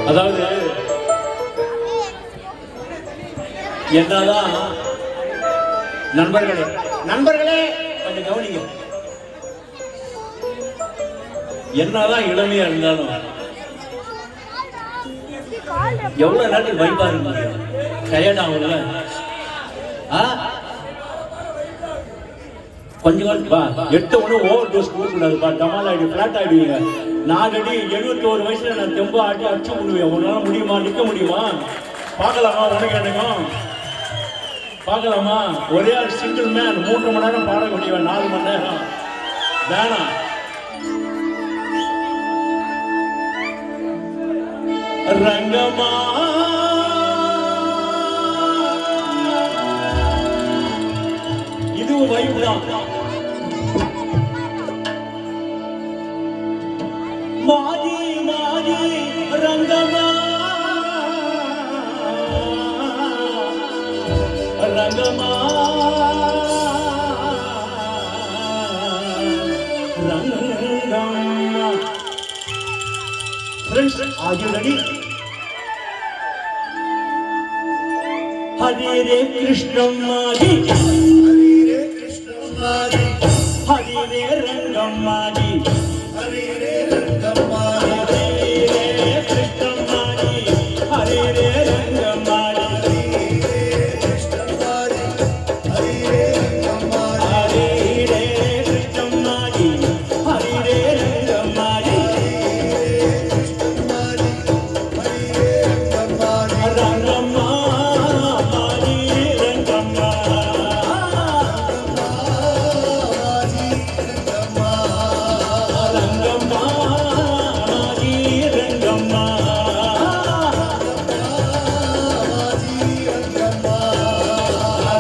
அதாவது என்னதான் நண்பர்களே கொஞ்சம் கவனிங்க. என்னதான் இளமையா இருந்தாலும் எவ்வளவு நேரத்துக்கு வைப்பா இருப்பாங்க, டயர்ட் ஆகும்ல. கொஞ்சம் எட்டு ஒண்ணு ஓவர் டோஸ் கொடுக்கூடாதுப்பா, டமால் ஆயிடு, பிளாட் ஆயிடுவீங்க. 4 அடி 71 வயசுல நான் தெம்பா ஆட்டி அடிச்சு விடுவேன். உன்னால முடியுமா? நிக்க முடியுமா? பார்க்கலாமா? உனக்கு எனக்கும் பார்க்கலாமா? ஒரே சிங்கிள் மேன் 3 மணி நேரம் பாட முடியும், 4 மணி நேரம் வேணாம். ரங்கமா இதுவும் வைப்பு தான். மாஜி மாஜி ரங்கமா ரங்கமா ரங்கமா. Friends, are you ready? Hare Krishna Maji, Hare Krishna Maji, Hare Rangam Maji, Hare Rangam Maji, Hare Krishna Maji, Hare Rangam Maji, Hare Krishna Maji, Hare Rangam Maji, Hare Krishna Maji, Hare Rangam Maji, Krishna Maji, Hare Rangam Maji, Rangama Maji, Rangama, Rangama Maji, Rangama,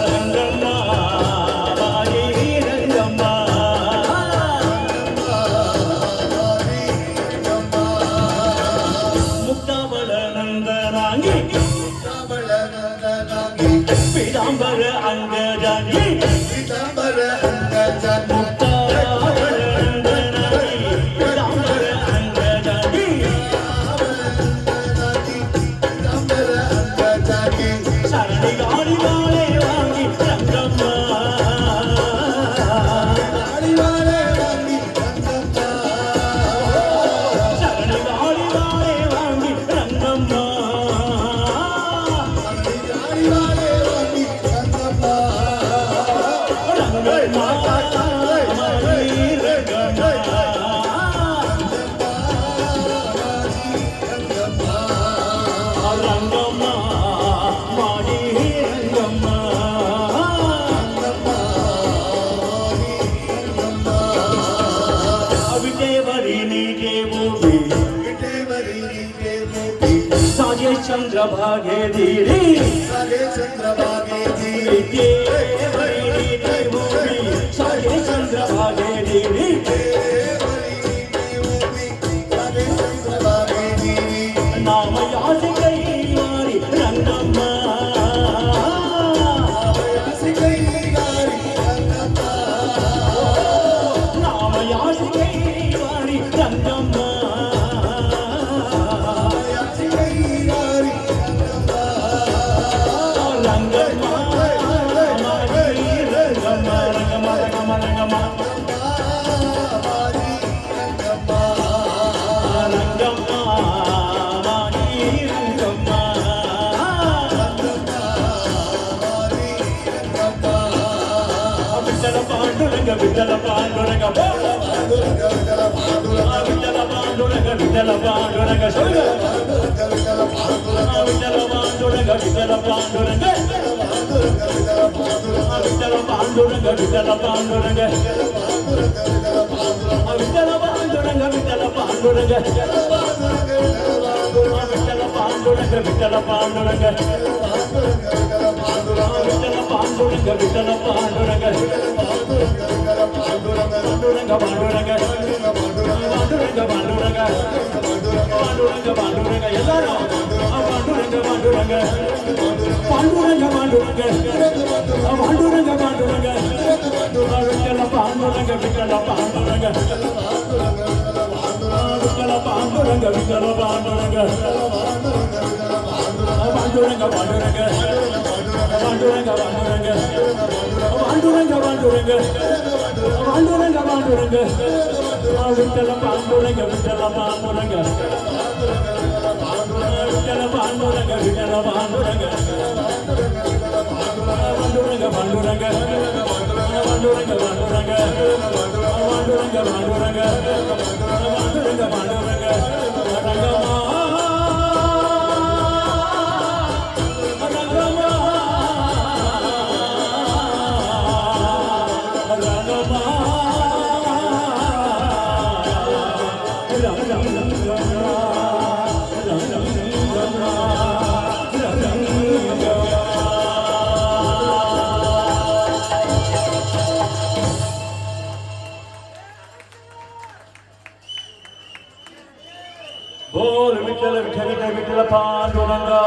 Rangama Maji, Rangama. முக்தாபலநந்தனாங்கி Ramalanandanaagi, Pitambara அங்கஜாங்கி Pitambara Angajani, முக்தாபலநந்தனாங்கி Pitambara அங்கஜாங்கி Ramalanandanaagi, Pitambara Angajani, சரணி காணி வாழே வாங்கி Rangamma Adivale Vangi Rangappa, சரணி காணி வாழே வாங்கி Rangamma Adivale Vangi Rangappa, Rangamma Mari Rangamma Rangamma Mari Rangamma அவிதேவரி நீகே மூவி Viteveri Nike Muti, சாஜே சந்திர பாகே தீரி Sage Chandrabhage Diri, வித்யேவரி நீகே மூவி சாஜே சந்திர பாகே தீரி நாம யாசிகை மாறி ரங்கம்மா நாம யாசிகை மாறி ரங்கம்மா ரங்கம்மா மாரி ரங்கம்மா ரங்கம்மா ரங்கம்மா ரங்கம்மா ரங்கம்மா மாரி ரங்கம்மா விட்டல பாண்டுரங்க விட்டல பாண்டுரங்க விட்டல பாண்டுரங்க சொல்லுங்க விட்டல பாண்டுரங்க விட்டல பாண்டுரங்க விட்டல பாண்டுரங்க விட்டல பாண்டுரங்க விட்டல பாண்டுரங்க விட்டல பாண்டுரங்க விட்டல பாண்டுரங்க விட்டல பாண்டுரங்க விட்டல பாண்டுரங்க விட்டல பாண்டுரங்க பாண்டுரங்க பாண்டுரங்க பாண்டுரங்க பாண்டுரங்க பாண்டுரங்க பாண்டுரங்க எல்லாரும் பாண்டுரங்க பாண்டுரங்க பாண்டுரங்க பாண்டுரங்க பாண்டுரங்க பாண்டுரங்க விட்டல பாண்டுரங்க விட்டல பாண்டுரங்க விட்டல பாண்டுரங்க விட்டல பாண்டுரங்க பாண்டுரங்க பாண்டுரங்க பாண்டுரங்க பாண்டுரங்க பாண்டுரங்க பாண்டுரங்க விட்டல பாண்டுரங்க விட்டல பாண்டுரங்க விட்டல பாண்டுரங்க விட்டல பாண்டுரங்க பாண்டுரங்க பாண்டுரங்க பாண்டுரங்க பாண்டுரங்க பாண்டுரங்க பாண்டுரங்க பாண்டுரங்க பாண்டுரங்க ரங்கமா बोल विठ्ठल विठ्ठल विठ्ठल पांडुरंगा